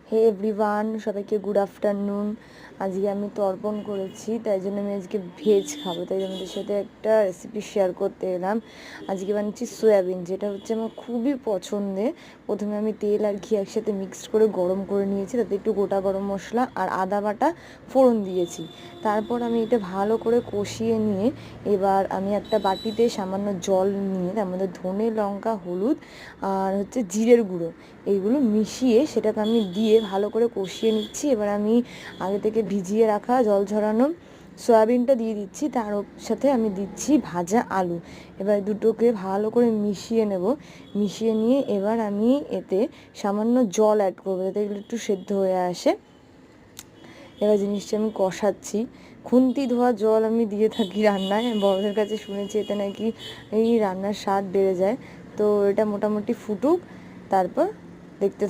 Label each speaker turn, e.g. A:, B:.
A: হে everyone, সবাইকে good afternoon. আজকে আমি তর্পণ করেছি, তাই জন্য আমি আজকে ভেজ খাবো, তাই আমাদের সাথে একটা রেসিপি শেয়ার করতে এলাম। আজকে বানাচ্ছি সয়াবিন, যেটা হচ্ছে আমার খুবই পছন্দের। প্রথমে আমি তেল আর ঘি একসাথে মিক্সড করে গরম করে নিয়েছি, তাতে একটু গোটা গরম মশলা আর আদা বাটা ফোড়ন দিয়েছি। তারপর আমি এটা ভালো করে কষিয়ে নিয়ে এবার আমি একটা বাটিতে সামান্য জল নিয়ে তার মধ্যে ধনে, লঙ্কা, হলুদ আর হচ্ছে জিরের গুঁড়ো এইগুলো মিশিয়ে সেটাকে আমি দিয়ে ভালো করে কষিয়ে নিচ্ছি। এবার আমি আগে থেকে ভিজিয়ে রাখা জল ঝরানো সয়াবিনটা দিয়ে দিচ্ছি, তার সাথে আমি দিচ্ছি ভাজা আলু। এবার দুটোকে ভালো করে মিশিয়ে নেব। মিশিয়ে নিয়ে এবার আমি এতে সামান্য জল অ্যাড করবো, যাতে এগুলো একটু সেদ্ধ হয়ে আসে। এবার জিনিসটা আমি কষাচ্ছি। খুন্তি ধোয়া জল আমি দিয়ে থাকি রান্নায়, বড়দের কাছে শুনেছি এতে নাকি এই রান্নার স্বাদ বেড়ে যায়। তো এটা মোটামুটি ফুটুক, তারপর দেখতে থাক।